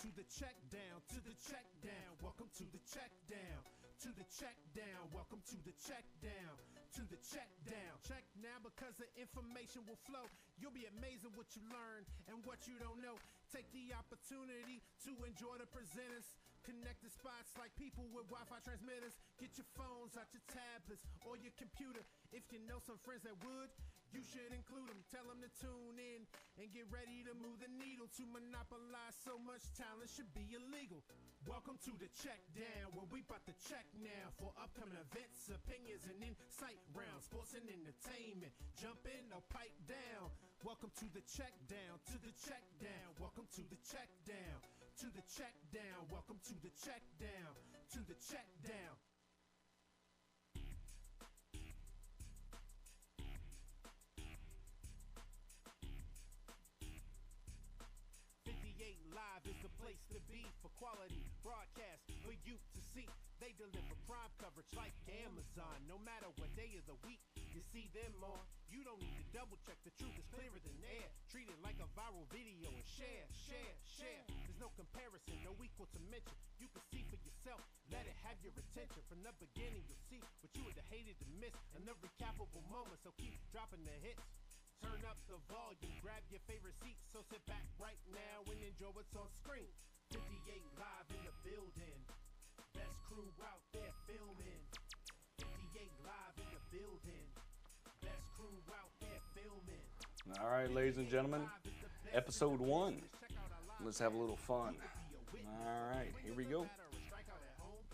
to the check down, to the check down. Welcome to the check down, to the check down. Welcome to the check down, to the check down. Check now because the information will flow. You'll be amazed at what you learn and what you don't know. Take the opportunity to enjoy the presenters. Connected spots like people with Wi-Fi transmitters. Get your phones out your tablets or your computer. If you know some friends that would, you should include them. Tell them to tune in and get ready to move the needle. To monopolize so much talent should be illegal. Welcome to the check down, where we bout to check now for upcoming events, opinions, and insight rounds, sports and entertainment. Jump in or pipe down. Welcome to the check down, to the check down. Welcome to the check down, to the check down. Welcome to the check down, to the check down. 58 Live is the place to be for quality broadcast for you to see. They deliver prime coverage like Amazon. No matter what day of the week you see them on, you don't need to double check. The truth is clearer than air. Treat it like a viral video and share, share, share. There's no comparison, no equal to mention. You can see for yourself, let it have your attention. From the beginning you'll see what you would have hated to miss, and the recapable moments. So keep dropping the hits. Turn up the volume, grab your favorite seat. So sit back right now and enjoy what's on screen. 58 Live in the building. Best crew out there filming. 58 Live in the building. Best crew out there filming. All right, ladies and gentlemen, episode 1. Let's have a little fun. All right, here we go.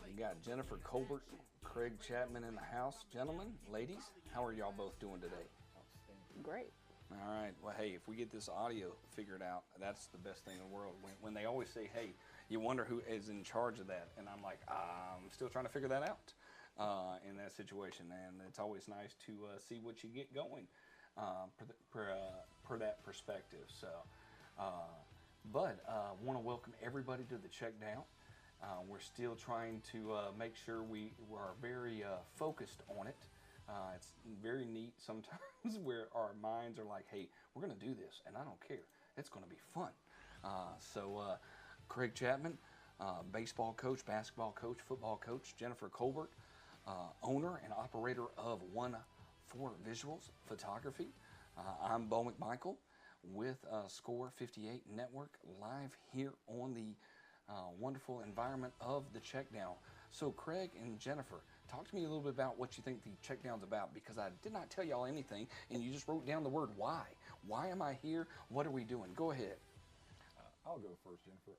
We got Jennifer Colbert, Craig Chapman in the house. Gentlemen, ladies, how are y'all both doing today? Great. All right. Well, hey, if we get this audio figured out, that's the best thing in the world. When they always say, hey, you wonder who is in charge of that. And I'm like, I'm still trying to figure that out in that situation. And it's always nice to see what you get going per that perspective. So, but want to welcome everybody to the check down. We're still trying to make sure we are very focused on it. It's very neat sometimes where our minds are like, hey, we're going to do this, and I don't care. It's going to be fun. So Craig Chapman, baseball coach, basketball coach, football coach. Jennifer Colbert, owner and operator of 1-4 Visuals Photography. I'm Bo McMichael with Score 58 Network, live here on the wonderful environment of the Checkdown. So Craig and Jennifer, talk to me a little bit about what you think the Checkdown's about, because I did not tell y'all anything, and you just wrote down the word why. Why am I here? What are we doing? Go ahead. I'll go first, Jennifer.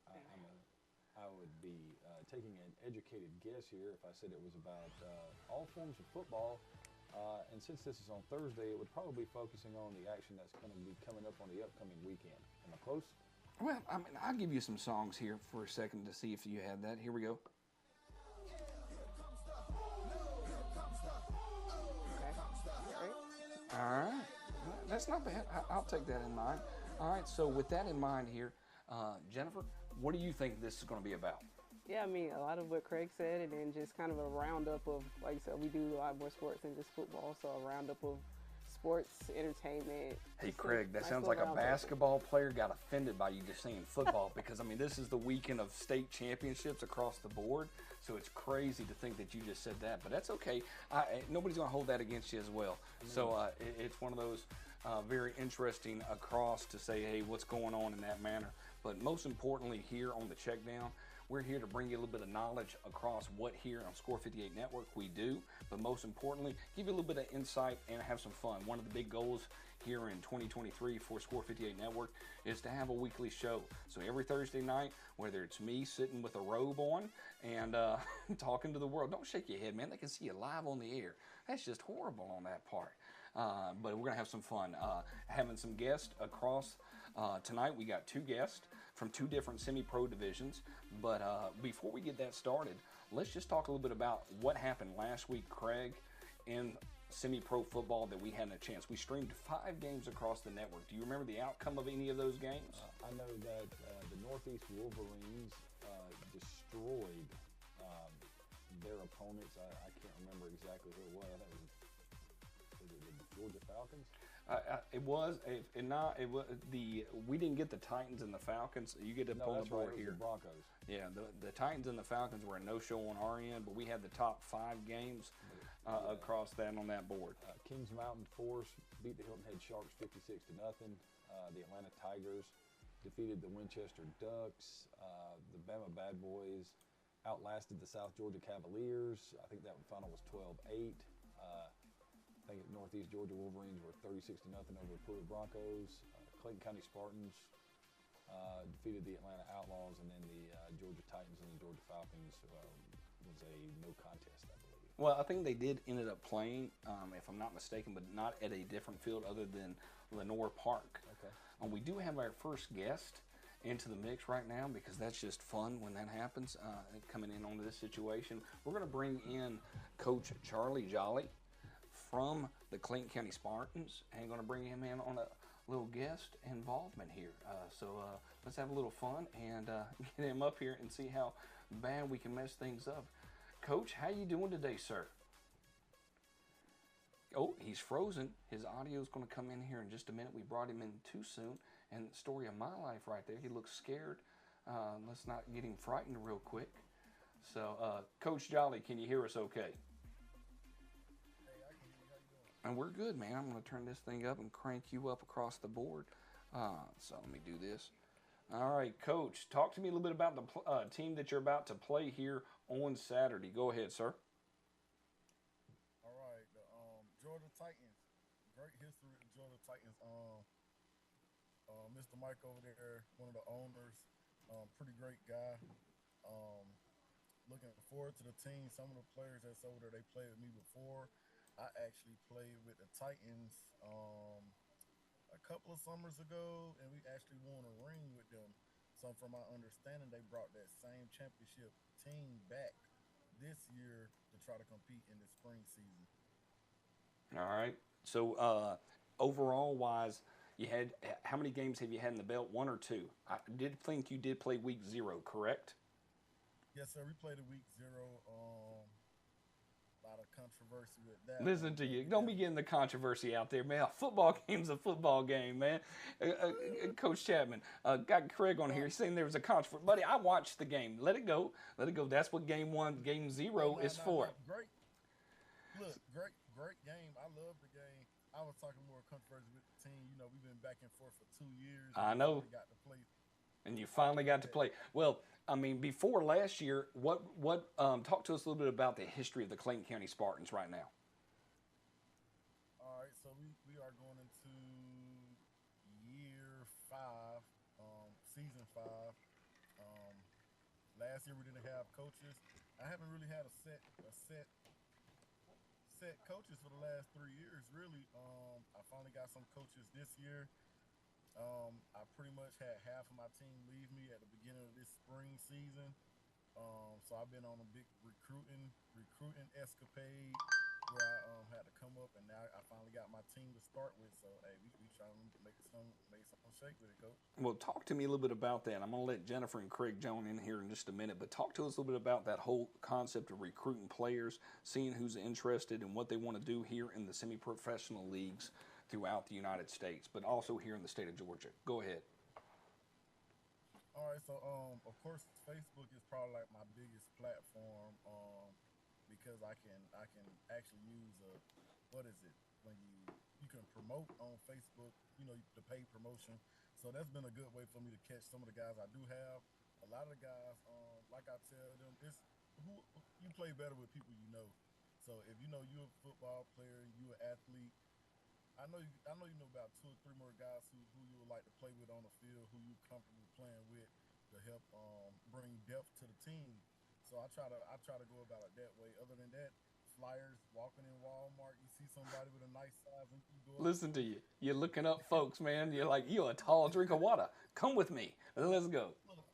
I would be taking an educated guess here if I said it was about all forms of football. And since this is on Thursday, it would probably be focusing on the action that's going to be coming up on the upcoming weekend. Am I close? Well, I mean, I'll give you some songs here for a second to see if you had that. Here we go. All right, that's not bad. I'll take that in mind. All right, so with that in mind here, Jennifer, what do you think this is going to be about? Yeah, I mean, a lot of what Craig said, and then just kind of a roundup of, like I said, we do a lot more sports than just football, so a roundup of sports, entertainment. Hey, Craig, that sounds like a basketball player got offended by you just saying football because, I mean, this is the weekend of state championships across the board, so it's crazy to think that you just said that, but that's okay. Nobody's going to hold that against you as well. So it's one of those very interesting across to say, hey, what's going on in that manner. But most importantly here on the Checkdown, we're here to bring you a little bit of knowledge across what here on Score 58 Network we do, but most importantly, give you a little bit of insight and have some fun. One of the big goals here in 2023 for Score 58 Network is to have a weekly show. So every Thursday night, whether it's me sitting with a robe on and talking to the world, don't shake your head, man. They can see you live on the air. That's just horrible on that part. But we're going to have some fun. Having some guests across tonight. We got 2 guests from 2 different semi-pro divisions. But before we get that started, let's just talk a little bit about what happened last week, Craig, in semi-pro football that we had a chance. We streamed 5 games across the network. Do you remember the outcome of any of those games? I know that the Northeast Wolverines destroyed their opponents. I can't remember exactly who it was. I think it was Was it the Georgia Falcons? It was. It not. It was the. We didn't get the Titans and the Falcons. You get to No, pull that's the board right. It was here. the Broncos. Yeah, the Titans and the Falcons were a no-show on our end, but we had the top 5 games across that on that board. Kings Mountain Force beat the Hilton Head Sharks 56-0. The Atlanta Tigers defeated the Winchester Ducks. The Bama Bad Boys outlasted the South Georgia Cavaliers. I think that final was 12-8. I think Northeast Georgia Wolverines were 36-0 over the Pruitt Broncos. Clayton County Spartans defeated the Atlanta Outlaws, and then the Georgia Titans and the Georgia Falcons was a no contest, I believe. Well, I think they did ended up playing, if I'm not mistaken, but not at a different field other than Lenore Park. Okay. And we do have our first guest into the mix right now because that's just fun when that happens, coming in on this situation. We're going to bring in Coach Charlie Jolly from the Clayton County Spartans and going to bring him in on a little guest involvement here. So let's have a little fun and get him up here and see how bad we can mess things up. Coach, how you doing today, sir? Oh, he's frozen. His audio is going to come in here in just a minute. We brought him in too soon. And the story of my life right there. He looks scared. Let's not get him frightened real quick. So, Coach Jolly, can you hear us okay? And we're good, man. I'm going to turn this thing up and crank you up across the board. So let me do this. All right, Coach, talk to me a little bit about the team that you're about to play here on Saturday. Go ahead, sir. All right, the Georgia Titans. Great history with the Georgia Titans. Mr. Mike over there, one of the owners, pretty great guy. Looking forward to the team. Some of the players that's over there, they played with me before. I actually played with the Titans a couple of summers ago, and we actually won a ring with them. So from my understanding, they brought that same championship team back this year to try to compete in the spring season. All right. So overall wise, you had how many games have you had in the belt? 1 or 2? I did think you did play week 0, correct? Yes, sir. We played a week 0. A lot of controversy with that. Listen to you. Don't be getting the controversy out there, man. A football game's a football game, man. Coach Chapman, got Craig on here. He's saying there was a controversy. Buddy, I watched the game. Let it go. Let it go. That's what game 1, game 0 is for. Great. Look, great game. I love the game. I was talking more controversy with the team. You know, we've been back and forth for 2 years. I know. Got to play. And you finally got to play. Well, I mean, before last year, what talk to us a little bit about the history of the Clayton County Spartans right now. All right, so we are going into year 5, season 5. Last year we didn't have coaches. I haven't really had a set coaches for the last 3 years, really. I finally got some coaches this year. I pretty much had half of my team leave me at the beginning of this spring season. So I've been on a big recruiting escapade where I had to come up, and now I finally got my team to start with. So hey, we trying to make something shake with it, Coach. Well, talk to me a little bit about that. I'm going to let Jennifer and Craig join in here in just a minute, but talk to us a little bit about that whole concept of recruiting players, seeing who's interested and what they want to do here in the semi-professional leagues throughout the United States, but also here in the state of Georgia. Go ahead. All right, so of course Facebook is probably like my biggest platform because I can actually use when you can promote on Facebook, you know, the paid promotion. So that's been a good way for me to catch some of the guys I do have. A lot of the guys, like I tell them, it's who you play better with people you know. So if you know you're a football player, you're an athlete, I know you know about 2 or 3 more guys who you would like to play with on the field, who you're comfortable playing with to help bring depth to the team. So I try to go about it that way. Other than that, flyers, walking in Walmart, you see somebody with a nice size and you go. Listen to you. You're looking up folks, man. You're like, you're a tall drink of water. Come with me. Let's go. Look,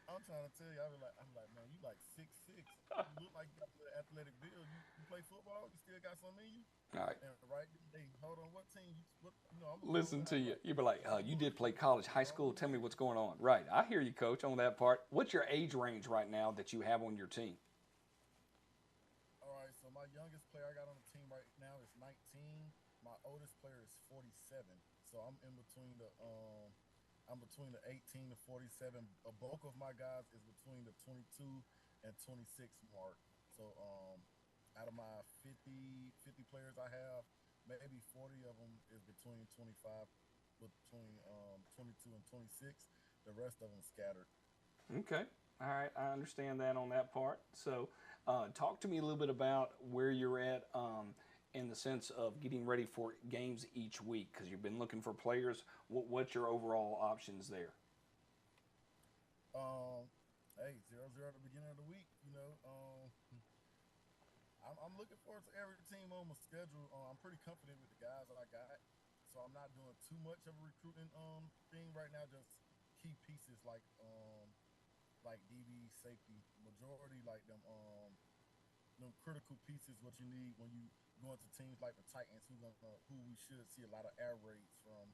I'm trying to tell you, I'm like, man, you like 6'6". You look like you got the athletic build. You play football, you still got something in you. All right. And right, hey, hold on, what team? Listen to you. You be like, you did play college, high school. Tell me what's going on. Right. I hear you, Coach, on that part. What's your age range right now that you have on your team? All right, so my youngest player I got on the team right now is 19. oldest player is 47, so I'm between the 18 to 47. A bulk of my guys is between the 22 and 26 mark. So out of my 50 players I have, maybe 40 of them is between 25, between 22 and 26. The rest of them scattered. Okay. All right. I understand that on that part. So, talk to me a little bit about where you're at in the sense of getting ready for games each week because you've been looking for players. What's your overall options there? Hey, 0-0 at the beginning of the week. I'm looking forward to every team on my schedule. I'm pretty confident with the guys that I got, so I'm not doing too much of a recruiting thing right now. Just key pieces like DB, safety, majority like them critical pieces. What you need when you go into teams like the Titans, who we should see a lot of air raids from.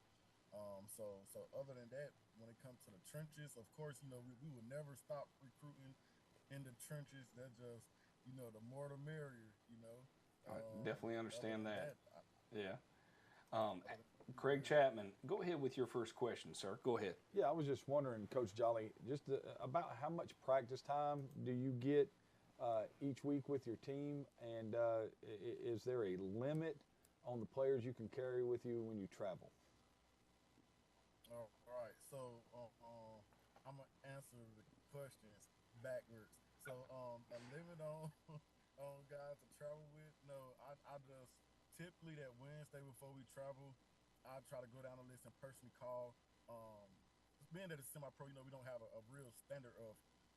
So other than that, when it comes to the trenches, of course, we would never stop recruiting in the trenches. That's just the more the merrier. I definitely understand that. Yeah. Other Craig Chapman, go ahead with your first question, sir. Go ahead. Yeah, I was just wondering, Coach Jolly, just about how much practice time do you get each week with your team, and is there a limit on the players you can carry with you when you travel? All right, so I'm gonna answer the questions backwards. So a limit on on guys to travel with? No, I just typically that Wednesday before we travel, I try to go down the list and personally call. Being that it's semi-pro, we don't have a real standard of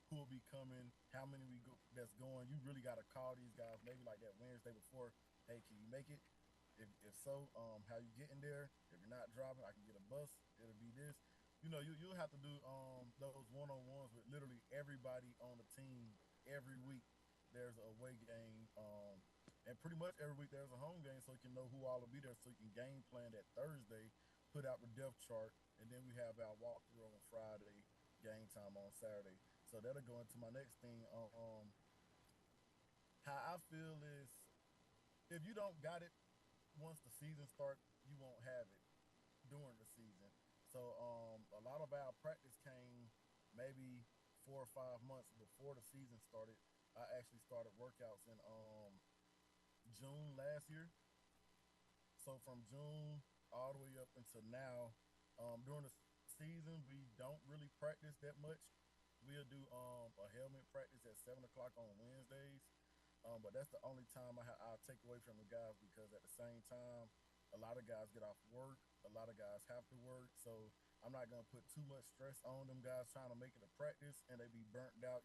who will be coming, how many that's going. You really got to call these guys maybe like that Wednesday before. Hey, can you make it? If so, how you getting there? If you're not driving, I can get a bus. It'll be this. You'll have to do those one-on-ones with literally everybody on the team every week. There's a away game, and pretty much every week there's a home game, so you can know who all will be there, so you can game plan that Thursday, put out the depth chart, and then we have our walkthrough on Friday, game time on Saturday. So that'll go into my next thing. How I feel is if you don't got it once the season starts, you won't have it during the season. So a lot of our practice came maybe 4 or 5 months before the season started. I actually started workouts in June last year. So from June all the way up until now, during the season, we don't really practice that much. We'll do a helmet practice at 7 o'clock on Wednesdays. But that's the only time I'll take away from the guys because at the same time, a lot of guys get off work. A lot of guys have to work. So I'm not going to put too much stress on them guys trying to make it a practice and they be burnt out.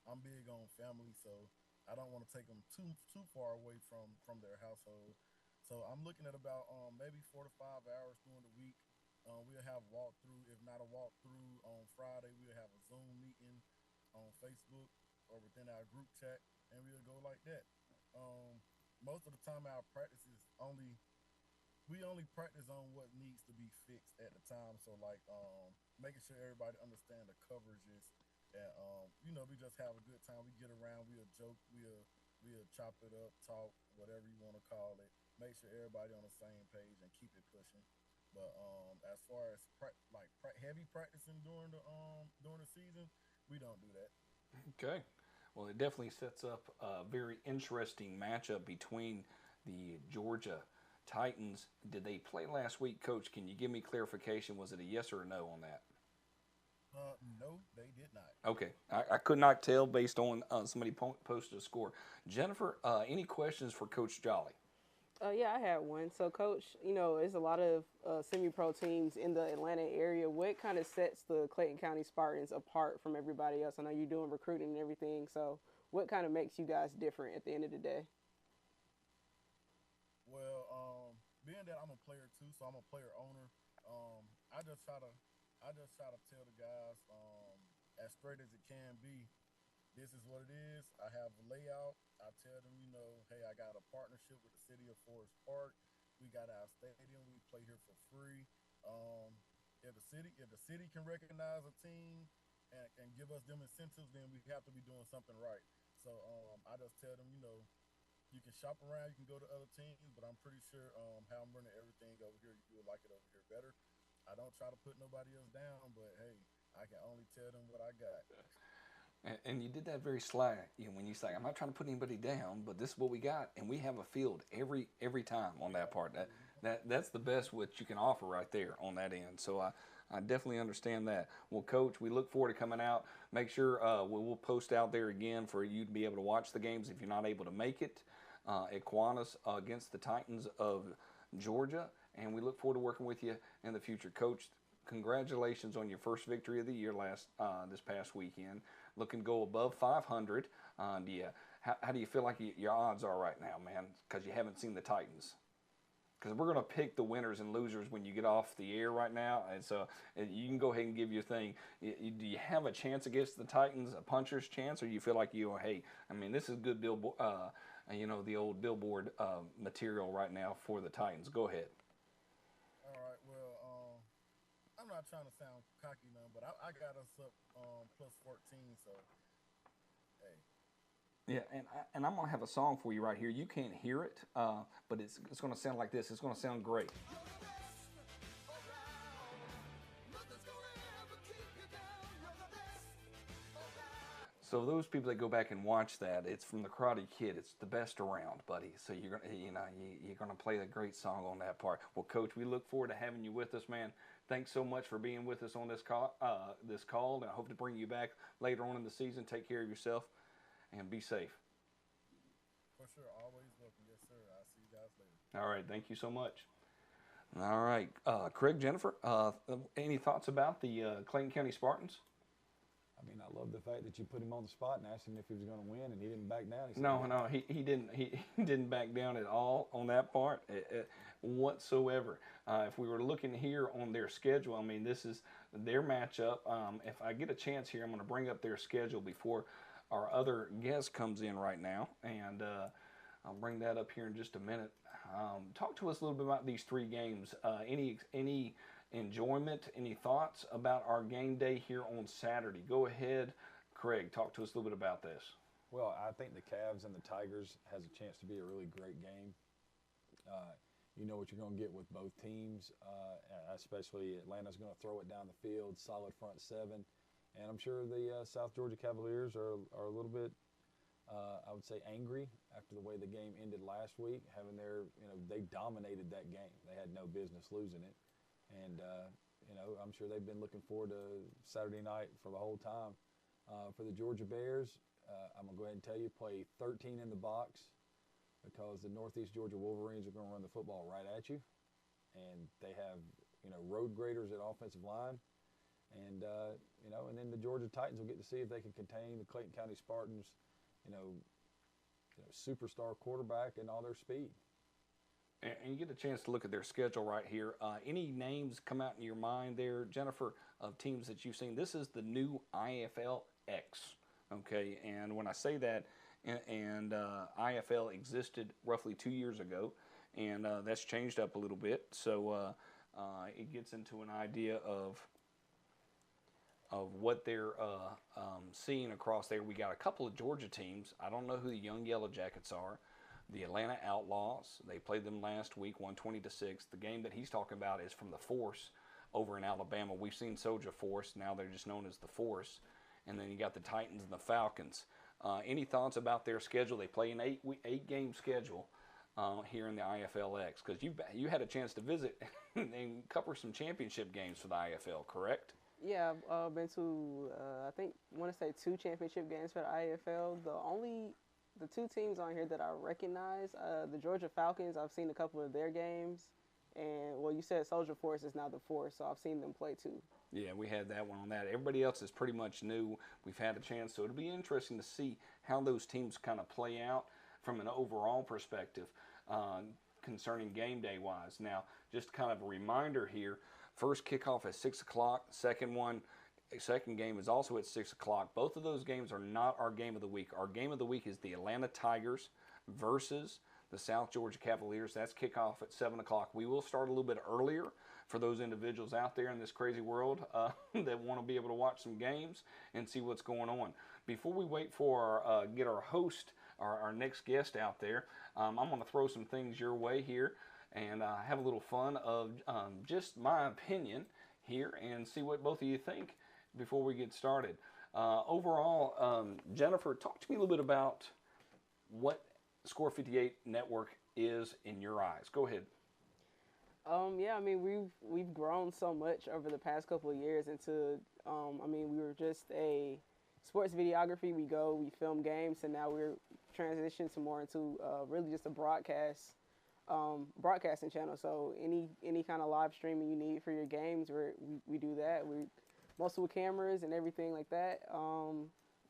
I'm big on family, so I don't want to take them too far away from their household. So I'm looking at about maybe 4 to 5 hours during the week. We'll have a walkthrough. If not a walkthrough on Friday, we'll have a Zoom meeting on Facebook or within our group chat, and we'll go like that. Most of the time, our practice is we only practice on what needs to be fixed at the time. So like making sure everybody understand the coverages, and we just have a good time. We get around, we'll joke, we'll chop it up, talk, whatever you want to call it. Make sure everybody on the same page and keep it pushing. But as far as heavy practicing during the season, we don't do that. Okay. Well, it definitely sets up a very interesting matchup between the Georgia Titans. Did they play last week, Coach? Can you give me clarification? Was it a yes or a no on that? No, they did not. Okay. I could not tell based on somebody posted a score. Jennifer, any questions for Coach Jolly? Yeah, I had one. So, Coach, there's a lot of semi-pro teams in the Atlanta area. What kind of sets the Clayton County Spartans apart from everybody else? I know you're doing recruiting and everything. So, what kind of makes you guys different at the end of the day? Well, being that I'm a player too, so I'm a player owner. I just try to tell the guys as straight as it can be. This is what it is. I have a layout. I tell them, hey, I got a partnership with the city of Forest Park. We got our stadium. We play here for free. If the city can recognize a team and give us them incentives, then we have to be doing something right. So I just tell them, You can shop around, you can go to other teams, but I'm pretty sure how I'm running everything over here, you would like it over here better. I don't try to put nobody else down, but hey, I can only tell them what I got. And you did that very sly, when you say, "I'm not trying to put anybody down, but this is what we got," and we have a field every time on that part. That's the best what you can offer right there on that end. So I definitely understand that. Well, Coach, we look forward to coming out. Make sure we'll post out there again for you to be able to watch the games if you're not able to make it at Kiwanis against the Titans of Georgia. And we look forward to working with you in the future. Coach, congratulations on your first victory of the year this past weekend. Looking to go above 500. How do you feel like your odds are right now, man? Because you haven't seen the Titans. Because we're going to pick the winners and losers when you get off the air right now. And so you can go ahead and give your thing. Do you have a chance against the Titans, a puncher's chance, or you feel like hey, I mean, this is good billboard, the old billboard material right now for the Titans. Go ahead. All right, well, I'm not trying to sound cocky, none, but I got us up plus 14, so hey. Yeah, and I'm going to have a song for you right here. You can't hear it, but it's going to sound like this. It's going to sound great. So those people that go back and watch that, it's from the Karate Kid. It's the best around, buddy. So you're gonna play a great song on that part. Well, Coach, we look forward to having you with us, man. Thanks so much for being with us on this call. And I hope to bring you back later on in the season. Take care of yourself and be safe. For sure, always welcome. Yes, sir. I'll see you guys later. All right, thank you so much. All right, Craig, Jennifer, any thoughts about the Clayton County Spartans? I mean, I love the fact that you put him on the spot and asked him if he was going to win, and he didn't back down. No, he didn't. He didn't back down at all on that part whatsoever. If we were looking here on their schedule, I mean, this is their matchup. If I get a chance here, I'm going to bring up their schedule before our other guest comes in right now, and I'll bring that up here in just a minute. Talk to us a little bit about these three games. Any enjoyment, any thoughts about our game day here on Saturday? Go ahead, Craig, talk to us a little bit about this. Well, I think the Cavs and the Tigers has a chance to be a really great game. You know what you're going to get with both teams, especially Atlanta's going to throw it down the field, solid front seven. And I'm sure the South Georgia Cavaliers are a little bit, I would say, angry after the way the game ended last week, they dominated that game. They had no business losing it. And, I'm sure they've been looking forward to Saturday night for the whole time. For the Georgia Bears, I'm going to go ahead and tell you, play 13 in the box because the Northeast Georgia Wolverines are going to run the football right at you. And they have, road graders at offensive line. And, and then the Georgia Titans will get to see if they can contain the Clayton County Spartans, superstar quarterback and all their speed. And you get a chance to look at their schedule right here. Any names come out in your mind there, Jennifer, of teams that you've seen? This is the new IFL X, okay? And when I say that, and IFL existed roughly 2 years ago, and that's changed up a little bit. So it gets into an idea of what they're seeing across there. We got a couple of Georgia teams. I don't know who the Young Yellow Jackets are. The Atlanta Outlaws, they played them last week, 120-6. The game that he's talking about is from the Force over in Alabama. We've seen Soldier Force. Now they're just known as the Force. And then you got the Titans and the Falcons. Any thoughts about their schedule? They play an eight-game schedule here in the IFLX because you had a chance to visit and cover some championship games for the IFL, correct? Yeah, I've been to, I want to say 2 championship games for the IFL. The 2 teams on here that I recognize, the Georgia Falcons, I've seen a couple of their games. And, well, you said Soldier Force is now the Force, so I've seen them play too. Yeah, we had that one on that. Everybody else is pretty much new. We've had a chance, so it'll be interesting to see how those teams kind of play out from an overall perspective concerning game day-wise. Now, just kind of a reminder here, first kickoff at 6 o'clock, second game is also at 6 o'clock. Both of those games are not our game of the week. Our game of the week is the Atlanta Tigers versus the South Georgia Cavaliers. That's kickoff at 7 o'clock. We will start a little bit earlier for those individuals out there in this crazy world that want to be able to watch some games and see what's going on. Before we wait for get our host, our next guest out there, I'm going to throw some things your way here and have a little fun of just my opinion here and see what both of you think before we get started. Overall, Jennifer, talk to me a little bit about what Score 58 Network is in your eyes. Go ahead. Yeah, I mean, we've grown so much over the past couple of years into, I mean, we were just a sports videography. We film games, and now we're transitioned to more into really just a broadcasting channel. So any kind of live streaming you need for your games, we do that. We mostly with cameras and everything like that.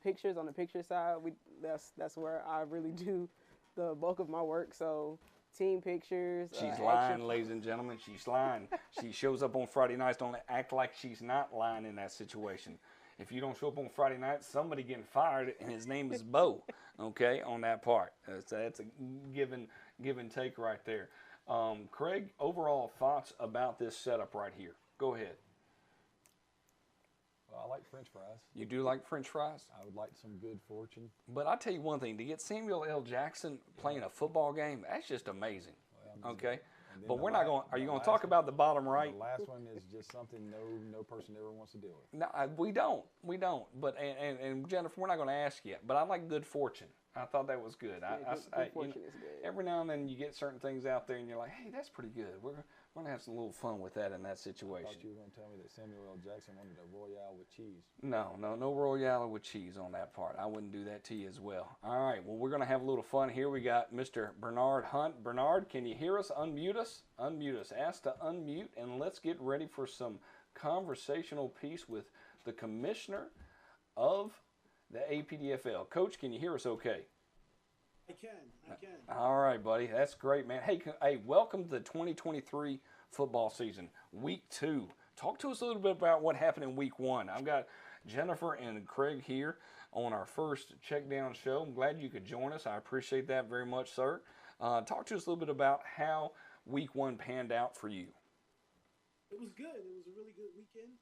Pictures on the picture side, that's where I really do the bulk of my work. So team pictures. She's lying, ladies and gentlemen. She's lying. She shows up on Friday nights. Don't act like she's not lying in that situation. If you don't show up on Friday night, somebody getting fired, and his name is Bo. Okay, on that part. So that's a give and take right there. Craig, overall thoughts about this setup right here? Go ahead. Well, I like French fries. You do like French fries? I would like some good fortune. But I'll tell you one thing, to get Samuel L. Jackson playing a football game, that's just amazing. Well, okay? But we're not going, are you going to talk about the bottom right? The last one is just something no person ever wants to deal with. No, we don't. But, and Jennifer, we're not going to ask yet, but I like good fortune. I thought that was good. Good fortune is good. Every now and then you get certain things out there and you're like, hey, that's pretty good. We're going to have some little fun with that in that situation. I thought you were going to tell me that Samuel L. Jackson wanted a Royale with cheese. No Royale with cheese on that part. I wouldn't do that to you as well. All right, well, we're going to have a little fun here. We got Mr. Bernard Hunt. Bernard, can you hear us? Unmute us. Unmute us. Ask to unmute, and let's get ready for some conversational piece with the commissioner of the APDFL. Coach, can you hear us okay? I can. All right, buddy. That's great, man. Hey, welcome to the 2023 football season, week 2. Talk to us a little bit about what happened in week 1. I've got Jennifer and Craig here on our first Check Down show. I'm glad you could join us. I appreciate that very much, sir. Talk to us a little bit about how week 1 panned out for you. It was good. It was a really good weekend.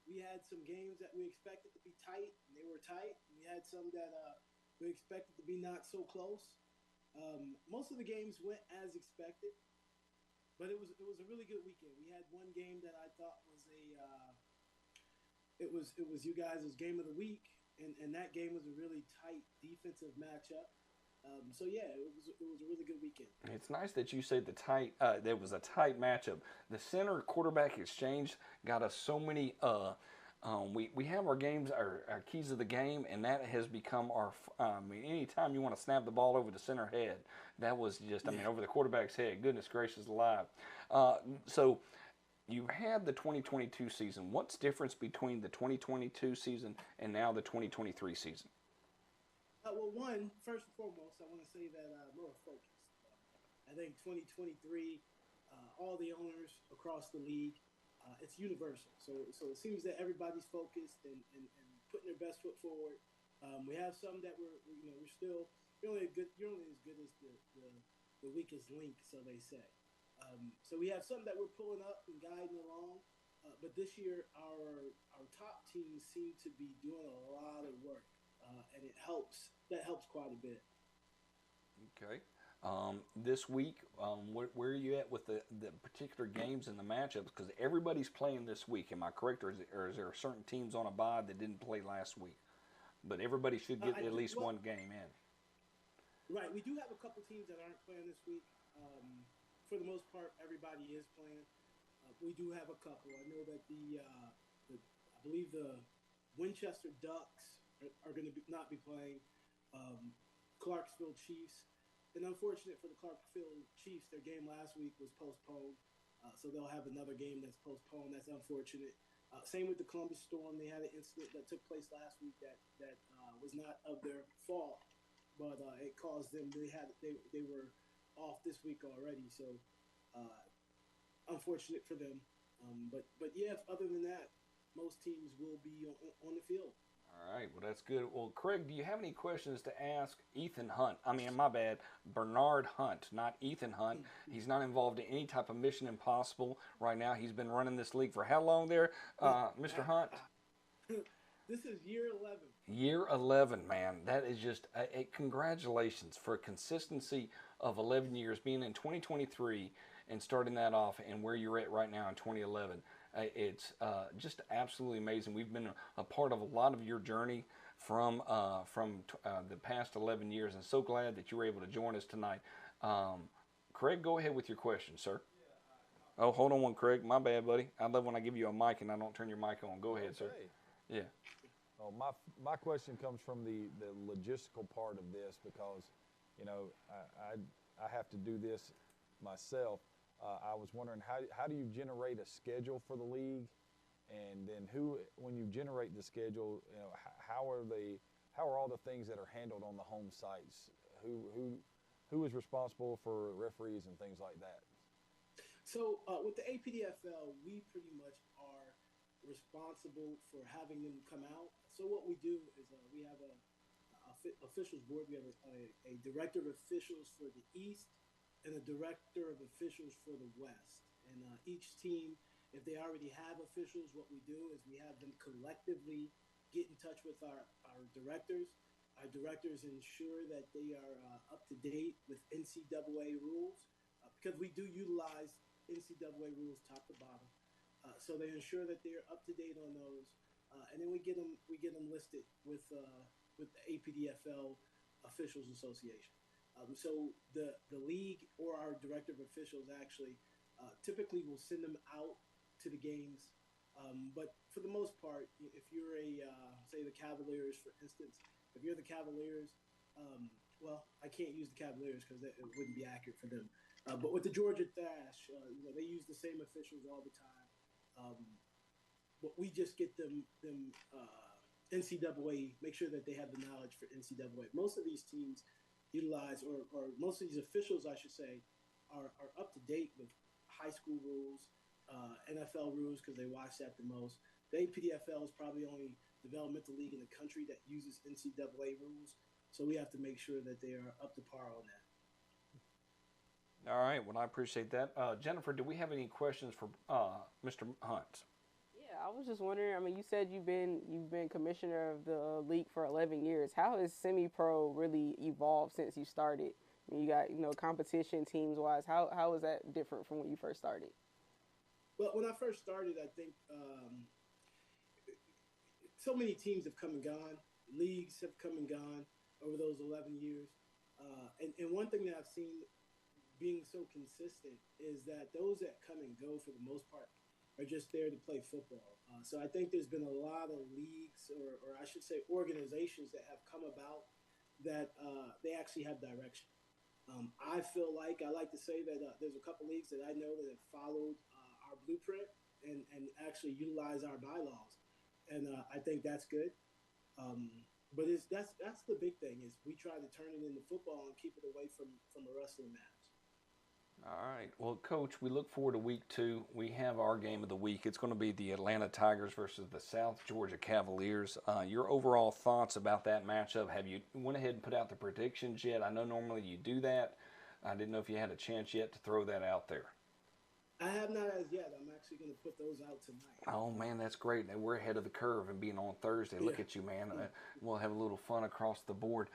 We had some games that we expected to be tight, and they were tight. We had some that we expected to be not so close. Most of the games went as expected, but it was a really good weekend. We had one game that I thought was it was you guys' game of the week, and that game was a really tight defensive matchup. So yeah, it was a really good weekend. It's nice that you said there was a tight matchup. The center quarterback exchange got us so many. We have our games, our keys of the game, and that has become our. Anytime you want to snap the ball over the center head, that was just. Over the quarterback's head. Goodness gracious alive. So you had the 2022 season. What's the difference between the 2022 season and now the 2023 season? Well, first and foremost, I want to say that we're focused. I think 2023, all the owners across the league, it's universal. So it seems that everybody's focused and putting their best foot forward. We have some that you're only as good as the weakest link, so they say. So we have some that we're pulling up and guiding along. But this year, our top teams seem to be doing a lot of work. And it helps. That helps quite a bit. Okay. This week, where are you at with the particular games and the matchups? Because everybody's playing this week. Am I correct, or is there certain teams on a bye that didn't play last week? But everybody should get at least one game in. Right. We do have a couple teams that aren't playing this week. For the most part, everybody is playing. We do have a couple. I know that I believe the Winchester Ducks are going to not be playing. Clarksville Chiefs, and unfortunate for the Clarksville Chiefs, their game last week was postponed, so they'll have another game that's postponed. That's unfortunate. Same with the Columbus Storm. They had an incident that took place last week that was not of their fault, but it caused them. They were off this week already, so unfortunate for them. But yeah, other than that, most teams will be on the field. All right, well, that's good. Well, Craig, do you have any questions to ask Ethan Hunt? I mean, my bad, Bernard Hunt, not Ethan Hunt. He's not involved in any type of Mission Impossible right now. He's been running this league for how long there, Mr. Hunt? This is year 11. Year 11, man. That is just a congratulations for a consistency of 11 years, being in 2023 and starting that off and where you're at right now in 2011. It's just absolutely amazing. We've been a part of a lot of your journey from the past 11 years, and so glad that you were able to join us tonight. Craig, go ahead with your question, sir. Oh, hold on one, Craig. My bad, buddy. I love when I give you a mic and I don't turn your mic on. Go ahead, sir. Yeah. Well, my question comes from the logistical part of this because, you know, I have to do this myself. I was wondering how do you generate a schedule for the league, and then when you generate the schedule, you know, how are all the things that are handled on the home sites? Who is responsible for referees and things like that? So with the APDFL, we pretty much are responsible for having them come out. So what we do is we have a officials board. We have a director of officials for the East and a director of officials for the West. And each team, if they already have officials, what we do is we have them collectively get in touch with our directors. Our directors ensure that they are up to date with NCAA rules because we do utilize NCAA rules top to bottom. So they ensure that they're up to date on those, and then we get them listed with the APDFL Officials Association. So the league or our director of officials actually typically will send them out to the games. But for the most part, if you're say the Cavaliers, for instance, if you're the Cavaliers, well, I can't use the Cavaliers because it wouldn't be accurate for them. But with the Georgia Thrash, they use the same officials all the time. But we just get them NCAA, make sure that they have the knowledge for NCAA. Most of these teams utilize, or most of these officials, I should say, are up to date with high school rules, NFL rules, because they watch that the most. The APDFL is probably the only developmental league in the country that uses NCAA rules, so we have to make sure that they are up to par on that. All right. Well, I appreciate that. Jennifer, do we have any questions for Mr. Hunt? Yeah, I was just wondering. I mean, you said you've been commissioner of the league for 11 years. How has semi-pro really evolved since you started? I mean, you got competition teams wise. How is that different from when you first started? Well, when I first started, I think so many teams have come and gone. Leagues have come and gone over those 11 years. And one thing that I've seen being so consistent is that those that come and go for the most part are just there to play football. So I think there's been a lot of leagues, or I should say organizations that have come about that they actually have direction. I like to say that there's a couple leagues that I know that have followed our blueprint and actually utilize our bylaws. And I think that's good. But that's the big thing is we try to turn it into football and keep it away from a wrestling match. All right. Well, Coach, we look forward to week 2. We have our game of the week. It's going to be the Atlanta Tigers versus the South Georgia Cavaliers. Your overall thoughts about that matchup? Have you went ahead and put out the predictions yet? I know normally you do that. I didn't know if you had a chance yet to throw that out there. I have not as yet. I'm actually going to put those out tonight. Oh, man, that's great. We're ahead of the curve and being on Thursday. Look at you, man. We'll have a little fun across the board.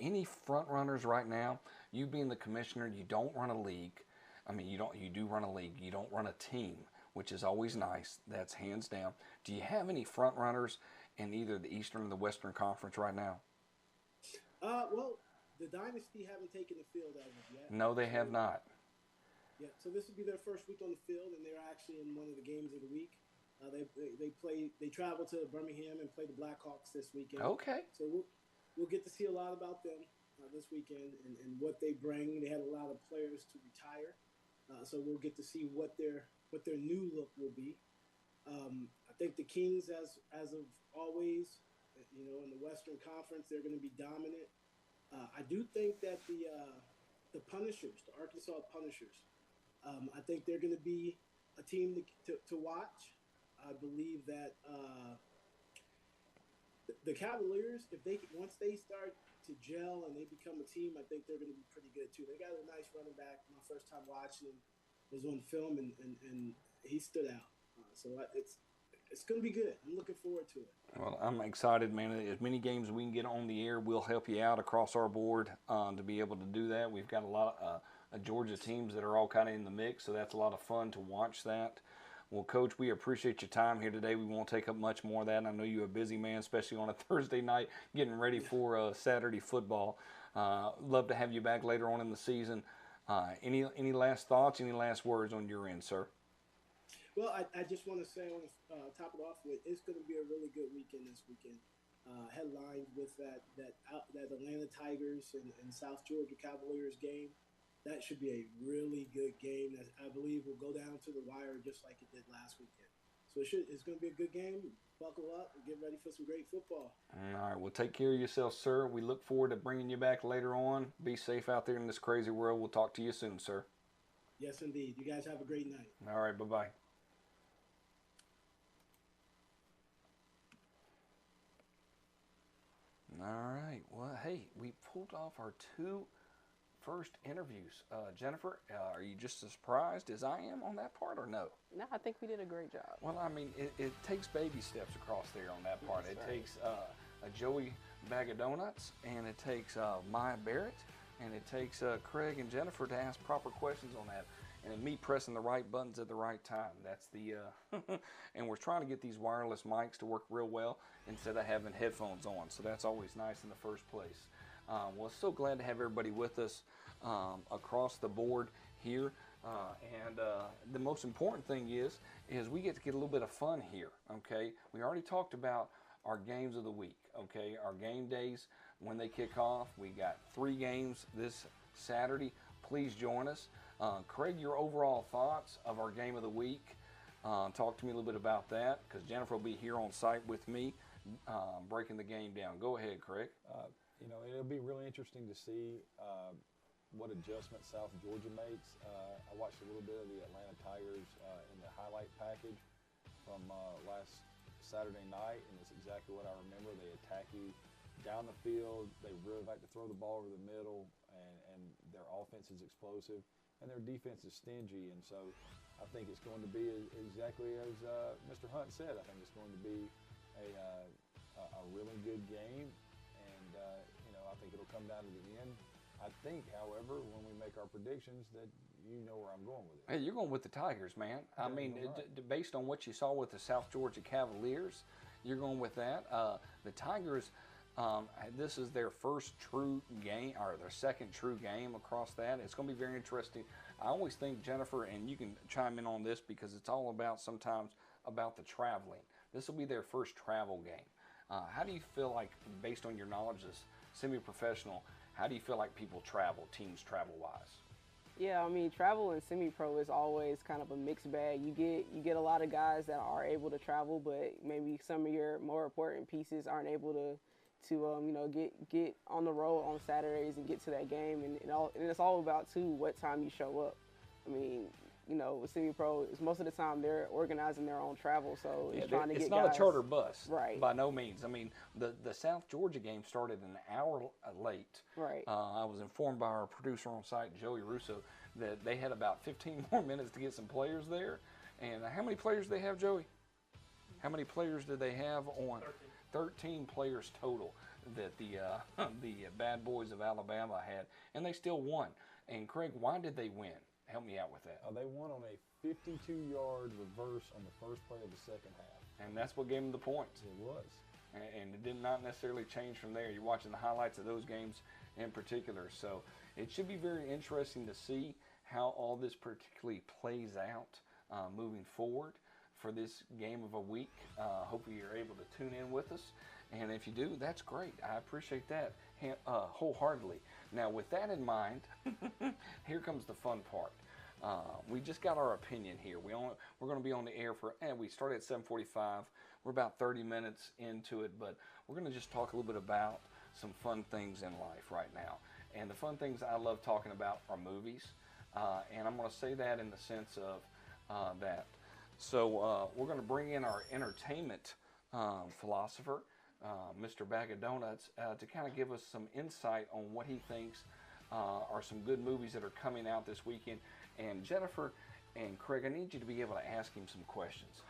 Any front runners right now? You being the commissioner, you don't run a league. I mean, you do run a league. You don't run a team, which is always nice. That's hands down. Do you have any front runners in either the Eastern or the Western Conference right now? Well, the Dynasty haven't taken the field as of yet. No, they have not. Yeah, so this will be their first week on the field, and they're actually in one of the games of the week. They travel to Birmingham and play the Blackhawks this weekend. Okay. So we'll get to see a lot about them this weekend and what they bring. They had a lot of players to retire, so we'll get to see what their new look will be. I think the Kings, as of always, in the Western Conference, they're going to be dominant. I do think that the Punishers, the Arkansas Punishers, I think they're going to be a team to watch. I believe that the Cavaliers, if they once they start to gel and they become a team, I think they're going to be pretty good too. They got a nice running back. My first time watching was on film, and he stood out. It's going to be good. I'm looking forward to it. Well, I'm excited, man. As many games as we can get on the air, we'll help you out across our board to be able to do that. We've got a lot of Georgia teams that are all kind of in the mix, so that's a lot of fun to watch that. Well, Coach, we appreciate your time here today. We won't take up much more of that. And I know you're a busy man, especially on a Thursday night, getting ready for Saturday football. Love to have you back later on in the season. Any last thoughts, any last words on your end, sir? Well, I just want to say, on top it off with, it's going to be a really good weekend this weekend. Headlined with that Atlanta Tigers and South Georgia Cavaliers game. That should be a really good game that I believe will go down to the wire just like it did last weekend. So it's going to be a good game. Buckle up and get ready for some great football. All right. Well, take care of yourself, sir. We look forward to bringing you back later on. Be safe out there in this crazy world. We'll talk to you soon, sir. Yes, indeed. You guys have a great night. All right. Bye-bye. All right. Well, hey, we pulled off our 2 first interviews. Jennifer, are you just as surprised as I am on that part, or no? No, I think we did a great job. Well, I mean, it takes baby steps across there on that part. That's It right. takes a Joey bag of donuts, and it takes Maya Barrett, and it takes Craig and Jennifer to ask proper questions on that, and then me pressing the right buttons at the right time. That's the and we're trying to get these wireless mics to work real well instead of having headphones on. So that's always nice in the first place. Well, so glad to have everybody with us across the board here. And the most important thing is we get to get a little bit of fun here, okay? We already talked about our games of the week, okay? Our game days, when they kick off. We got 3 games this Saturday. Please join us. Craig, your overall thoughts of our game of the week. Talk to me a little bit about that, because Jennifer will be here on site with me breaking the game down. Go ahead, Craig. It'll be really interesting to see what adjustments South Georgia makes. I watched a little bit of the Atlanta Tigers in the highlight package from last Saturday night, and it's exactly what I remember. They attack you down the field. They really like to throw the ball over the middle, and their offense is explosive, and their defense is stingy. And so I think it's going to be exactly as Mr. Hunt said. I think it's going to be a really good game. I think it'll come down to the end. I think, however, when we make our predictions, that you know where I'm going with it. Hey, you're going with the Tigers, man. I mean, based on what you saw with the South Georgia Cavaliers, you're going with that. The Tigers, this is their first true game, or their second true game across that. It's going to be very interesting. I always think, Jennifer, and you can chime in on this because it's all about sometimes about the traveling. This will be their first travel game. How do you feel like, based on your knowledge as semi-professional, how do you feel like people travel, teams travel-wise? Yeah, I mean, travel and semi-pro is always kind of a mixed bag. You get a lot of guys that are able to travel, but maybe some of your more important pieces aren't able to get on the road on Saturdays and get to that game. And it's all about too what time you show up. I mean, with semi-pro, most of the time they're organizing their own travel, so it's trying to get It's not guys. a charter bus, Right? By no means. I mean, the South Georgia game started an hour late. Right. I was informed by our producer on site, Joey Russo, that they had about 15 more minutes to get some players there. And how many players do they have, Joey? How many players did they have on? 13 players total that the Bad Boys of Alabama had, and they still won. And Craig, why did they win? Help me out with that. They won on a 52-yard reverse on the first play of the second half. And that's what gave them the points. It was. And it did not necessarily change from there. You're watching the highlights of those games in particular. So it should be very interesting to see how all this particularly plays out moving forward for this game of a week. Hopefully you're able to tune in with us. And if you do, that's great. I appreciate that wholeheartedly. Now, with that in mind, here comes the fun part. We just got our opinion here. We're going to be on the air we started at 7:45. We're about 30 minutes into it, but we're going to just talk a little bit about some fun things in life right now. And the fun things I love talking about are movies. And I'm going to say that in the sense of that. So we're going to bring in our entertainment philosopher, Mr. Bag of Donuts, to kind of give us some insight on what he thinks are some good movies that are coming out this weekend. And Jennifer and Craig, I need you to be able to ask him some questions.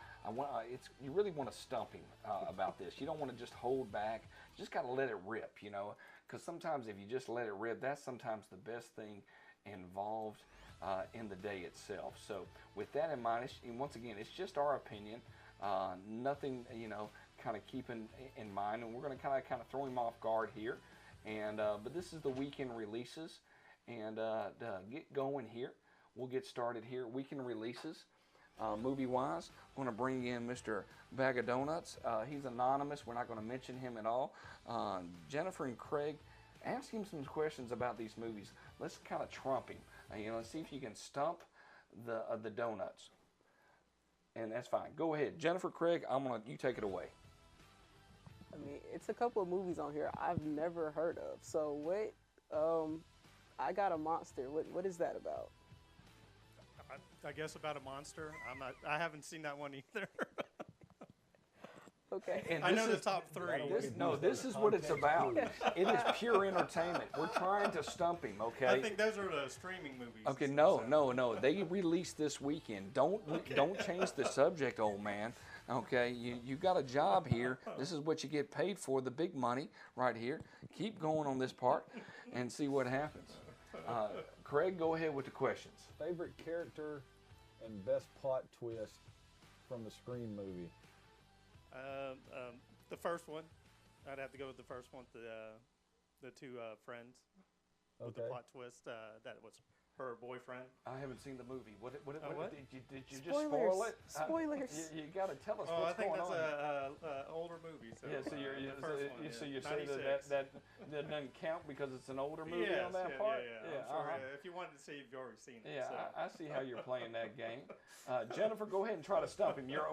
You really want to stump him about this. You don't want to just hold back. You just got to let it rip, because sometimes if you just let it rip, that's sometimes the best thing involved in the day itself. So with that in mind, and once again, it's just our opinion. Nothing, kind of keeping in mind, and we're going to kind of throw him off guard here. And but this is the weekend releases, and get going here. We'll get started here. Weekend releases, movie-wise. I'm going to bring in Mr. Bag of Donuts. He's anonymous. We're not going to mention him at all. Jennifer and Craig, ask him some questions about these movies. Let's kind of trump him. Let's see if you can stump the donuts. And that's fine. Go ahead, Jennifer, Craig. You take it away. I mean, it's a couple of movies on here I've never heard of. So what? I Got a Monster. What is that about? I guess about a monster. I haven't seen that one either. Okay. And I know the top three. This is what it's about. It is pure entertainment. We're trying to stump him, okay? I think those are the streaming movies. Okay, no. They released this weekend. Don't change the subject, old man. Okay, you got a job here. This is what you get paid for, the big money right here. Keep going on this part and see what happens. Craig, go ahead with the questions. Favorite character and best plot twist from the Scream movie? The first one. I'd have to go with the first one. The two friends. With the plot twist that was her boyfriend. I haven't seen the movie. What did you just Spoilers. spoil it? Spoilers. You got to tell us Oh, what's I think going that's on. an older movie. So, Yeah, so the first one, so you're saying 96. that doesn't count because it's an older movie Yes, on that yeah, part? Yeah. I'm sure, if you wanted to see, you've already seen it. Yeah, So. I see how you're playing that game. Jennifer, go ahead and try to stump him. You're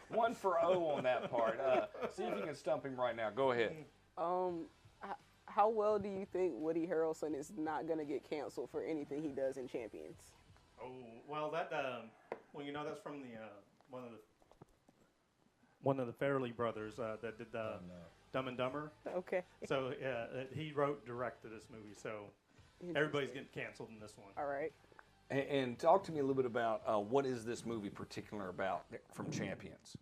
1 for 0 on that part. See if you can stump him right now. Go ahead. How well do you think Woody Harrelson is not going to get canceled for anything he does in Champions? Oh, well, that's from the one of the Farrelly brothers that did Dumb and Dumber. Okay. So he directed this movie. So everybody's getting canceled in this one. All right. And talk to me a little bit about what is this movie particular about from Champions?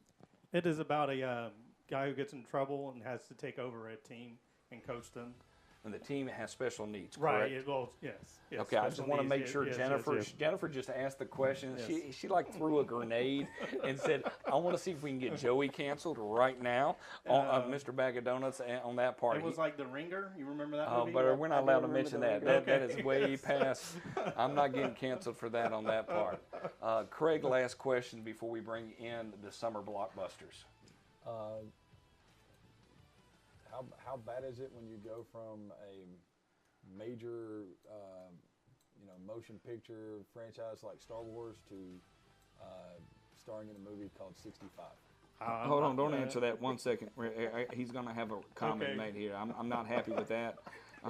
It is about a guy who gets in trouble and has to take over a team and coach them. And the team has special needs, Right. correct? Well, yes. Okay, I just want to make sure Jennifer just asked the question. Yes. She like threw a grenade and said, "I want to see if we can get Joey canceled right now." On Mr. Bag of Donuts on that part. It was like The Ringer. You remember that Oh, movie? but we're not allowed to mention that. That Okay. is way past. I'm not getting canceled for that on that part. Craig, last question before we bring in the summer blockbusters. How bad is it when you go from a major, motion picture franchise like Star Wars to starring in a movie called 65? Hold on, don't answer that. 1 second. He's going to have a comment Okay. made here. I'm not happy with that.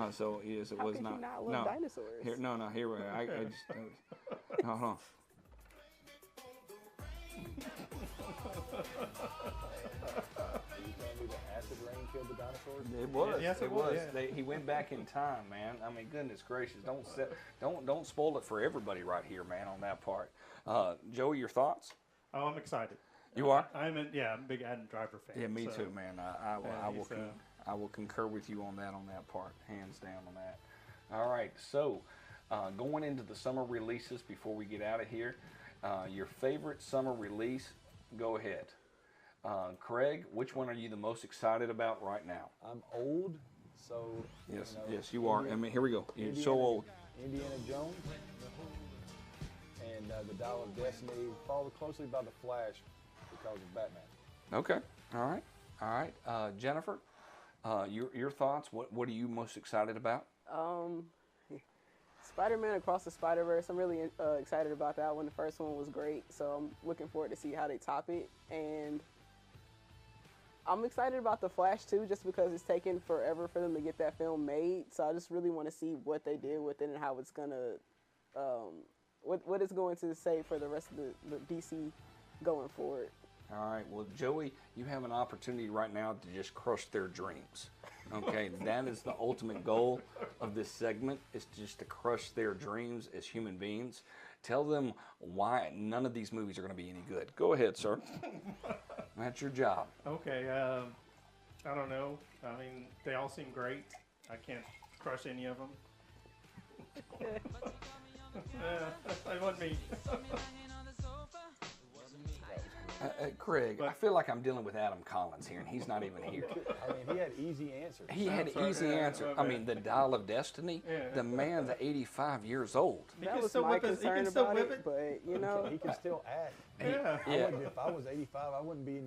So yes, it How was could not. you not love dinosaurs? Here, no. Here we are. I just. Hold on. Are you telling me the acid rain killed the dinosaurs? It was. Yes, it was. was, yeah. He went back in time, man. I mean, goodness gracious! Don't spoil it for everybody right here, man. On that part, Joey, your thoughts? Oh, I'm excited. You are? I'm a big Adam Driver fan. Yeah, me so. too, man. I will concur with you on that part, hands down on that. All right, so going into the summer releases before we get out of here, your favorite summer release? Go ahead. Craig, which one are you the most excited about right now? I'm old, so Yes, you are. I mean, here we go. You're so old. Indiana Jones and the Dial of Destiny, followed closely by the Flash because of Batman. Okay. All right. Jennifer, your thoughts? What are you most excited about? Spider-Man Across the Spider-Verse. I'm really excited about that one. The first one was great, so I'm looking forward to see how they top it. And I'm excited about The Flash too, just because it's taken forever for them to get that film made. So I just really want to see what they did with it and how it's gonna, what it's going to say for the rest of the DC going forward. All right. Well, Joey, you have an opportunity right now to just crush their dreams. Okay, that is the ultimate goal of this segment, is just to crush their dreams as human beings. Tell them why none of these movies are going to be any good. Go ahead, sir. That's your job. Okay, I don't know. I mean, they all seem great. I can't crush any of them. That wasn't me. Craig, I feel like I'm dealing with Adam Collins here, and he's not even here. I mean, he had easy answers. He had easy answer. I mean, the Dial of Destiny. The man's 85 years old. That was my concern about it, but you know, He can still act. Yeah. If I was 85, I wouldn't be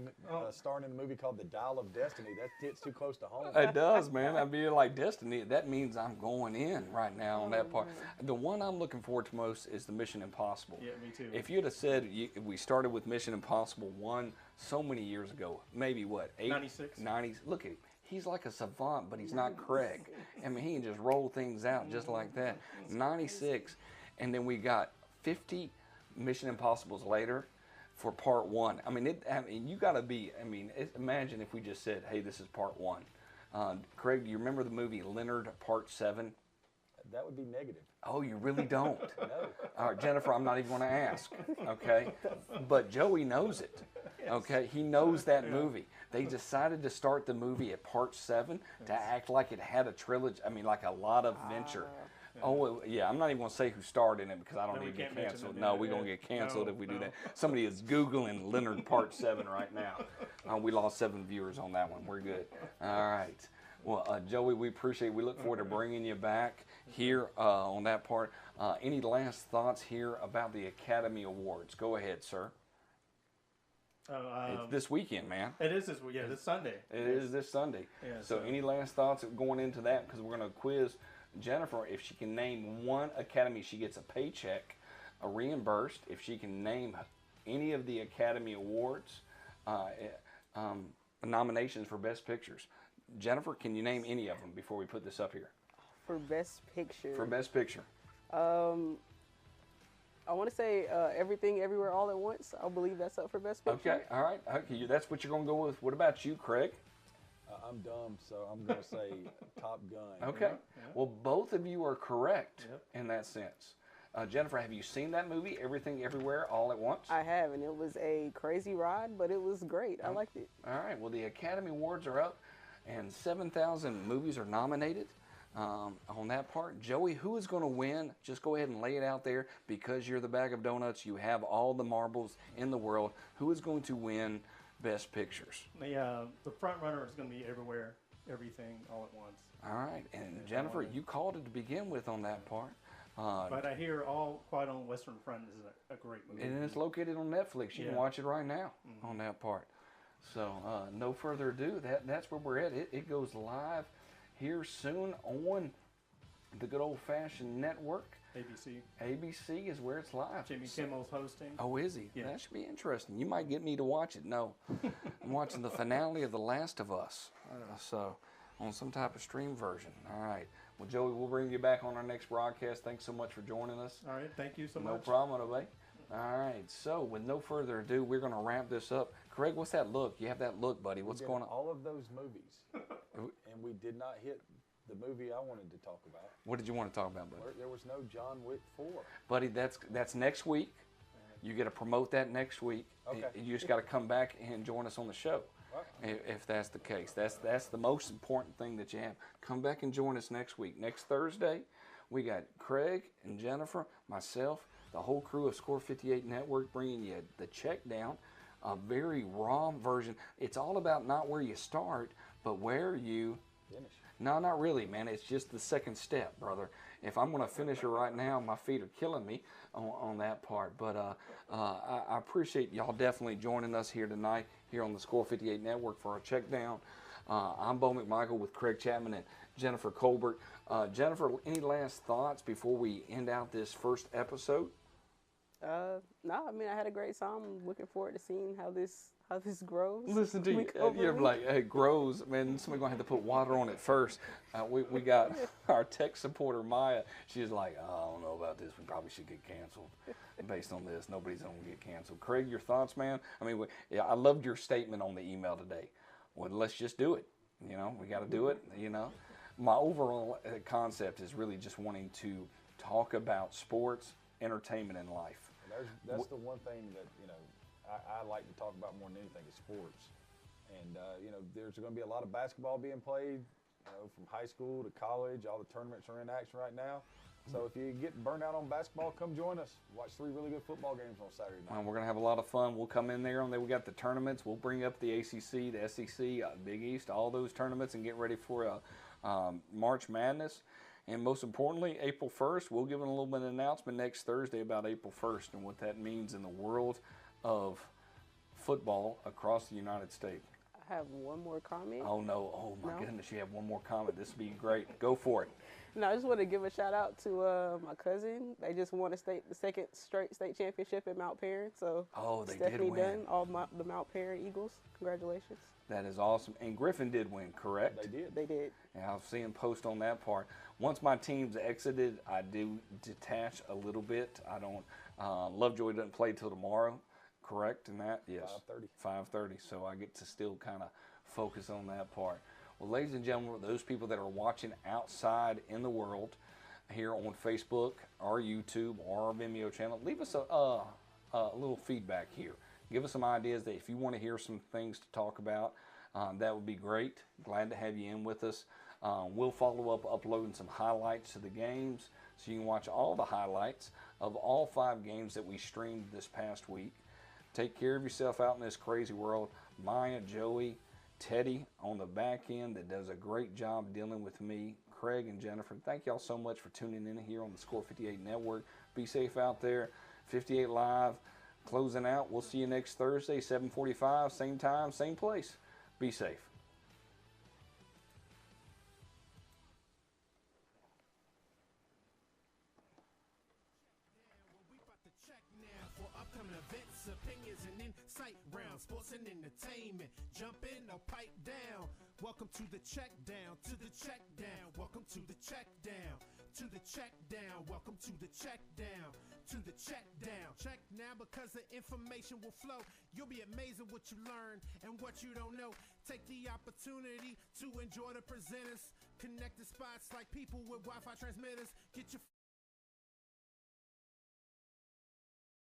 starring in a movie called The Dial of Destiny. That hits too close to home. It does, man. I mean, like Destiny, that means I'm going in right now on that part. The one I'm looking forward to most is the Mission Impossible. Yeah, me too. If you'd have said we started with Mission Impossible 1 so many years ago, maybe what, 96? 90s. Look at him. He's like a savant, but he's not Craig. I mean, he can just roll things out just like that. 96, and then we got 50 Mission Impossibles later for part 1. I mean, you got to be. I mean, imagine if we just said, "Hey, this is part 1." Craig, do you remember the movie Leonard Part 7? That would be negative. Oh, you really don't? No. All right, Jennifer, I'm not even going to ask, okay? But Joey knows it, okay? He knows that movie. They decided to start the movie at Part 7 to act like it had a trilogy, I mean, like a lot of venture. Oh, yeah, I'm not even going to say who starred in it because I don't need to get canceled. No, we're going to get canceled if we do that. Somebody is Googling Leonard Part 7 right now. We lost 7 viewers on that one. We're good. All right. Well, Joey, we appreciate it. We look forward to bringing you back here on that part. Any last thoughts here about the Academy Awards? Go ahead, sir. It's this weekend, man. It is this week. Yeah, this Sunday. It is this Sunday. Yeah, so any last thoughts going into that? Because we're going to quiz Jennifer. If she can name one Academy, she gets a paycheck, reimbursed. If she can name any of the Academy Awards nominations for Best Pictures. Jennifer, can you name any of them before we put this up here? for Best Picture. For Best Picture. I want to say Everything Everywhere All at Once. I believe that's up for Best Picture. Okay, all right. Okay, that's what you're going to go with. What about you, Craig? I'm dumb, so I'm going to say Top Gun. Okay. Well, both of you are correct in that sense. Jennifer, have you seen that movie, Everything Everywhere All at Once? I have, and it was a crazy ride, but it was great. I liked it. All right. Well, the Academy Awards are up, and 7,000 movies are nominated on that part. Joey, who is going to win? Just go ahead and lay it out there. Because you're the bag of donuts, you have all the marbles in the world. Who is going to win Best Pictures? The front runner is going to be Everywhere, Everything, All at Once. All right. And Jennifer, you called it to begin with on that part. But I hear All Quiet on the Western Front is a great movie. And it's located on Netflix. You can watch it right now on that part. So no further ado, that's where we're at. It goes live here soon on the good old-fashioned network. ABC. ABC is where it's live. Jimmy Kimmel's hosting. Oh, is he? Yeah. That should be interesting. You might get me to watch it. No, I'm watching the finale of The Last of Us. So on some type of stream version. All right. Well, Joey, we'll bring you back on our next broadcast. Thanks so much for joining us. All right. Thank you so much. No problem, Obey. All right. So with no further ado, we're going to wrap this up. Craig, what's that look? You have that look, buddy. What's going on? All of those movies, and we did not hit the movie I wanted to talk about. What did you want to talk about, buddy? There was no John Wick 4. Buddy, that's next week. You get to promote that next week. Okay. You just got to come back and join us on the show. If that's the case. That's the most important thing that you have. Come back and join us next week. Next Thursday, we got Craig and Jennifer, myself, the whole crew of Score 58 Network bringing you the check down, a very raw version. It's all about not where you start, but where you Finish. No, not really, man. It's just the second step, brother. If I'm going to finish it right now, my feet are killing me on that part. But I appreciate y'all definitely joining us here tonight here on the Score 58 Network for our check down. I'm Bo McMichael with Craig Chapman and Jennifer Colbert. Jennifer, any last thoughts before we end out this first episode? No, I mean, I had a great time. I'm looking forward to seeing how this how this grows. Listen to week you. over You're week. like, it grows. Man, somebody's going to have to put water on it first. We got our tech supporter, Maya. She's like, oh, I don't know about this. We probably should get canceled based on this. Nobody's going to get canceled. Craig, your thoughts, man? I mean, yeah, I loved your statement on the email today. Well, let's just do it. You know, we got to do it, you know. My overall concept is really just wanting to talk about sports, entertainment, and life. That's the one thing that, you know, I like to talk about more than anything is sports. And, you know, there's going to be a lot of basketball being played, you know, from high school to college. All the tournaments are in action right now. So if you get burned out on basketball, come join us. Watch 3 really good football games on Saturday night. We're going to have a lot of fun. We'll come in there, and then we got the tournaments. We'll bring up the ACC, the SEC, Big East, all those tournaments, and get ready for March Madness. And most importantly, April 1st, we'll give a little bit of an announcement next Thursday about April 1st and what that means in the world of football across the United States. I have one more comment. Oh, no. Oh, my goodness. You have one more comment. This would be great. Go for it. No, I just want to give a shout out to my cousin. They just won the second straight state championship at Mount Perrin. So they Stephanie did win. Dunn, the Mount Perrin Eagles. Congratulations. That is awesome. And Griffin did win, correct? They did. And I'll see him post on that part. Once my team's exited, I do detach a little bit. I don't. Lovejoy doesn't play till tomorrow, correct? In that, yes. 5:30. So I get to still kind of focus on that part. Well, ladies and gentlemen, those people that are watching outside in the world, here on Facebook, our YouTube, or our Vimeo channel, leave us a little feedback here. Give us some ideas that if you want to hear some things to talk about, that would be great. Glad to have you in with us. We'll follow up uploading some highlights to the games so you can watch all the highlights of all 5 games that we streamed this past week. Take care of yourself out in this crazy world. Maya, Joey, Teddy on the back end that does a great job dealing with me, Craig and Jennifer. Thank y'all so much for tuning in here on the Score 58 Network. Be safe out there. 58 Live closing out. We'll see you next Thursday, 7:45, same time, same place. Be safe. Upcoming events, opinions, and insight round sports and entertainment. Jump in or pipe down. Welcome to the check down, to the check down. Welcome to the check down, to the check down. Welcome to the check down, to the check down. Check now because the information will flow. You'll be amazed at what you learn and what you don't know. Take the opportunity to enjoy the presenters. Connected spots like people with Wi-Fi transmitters. Get your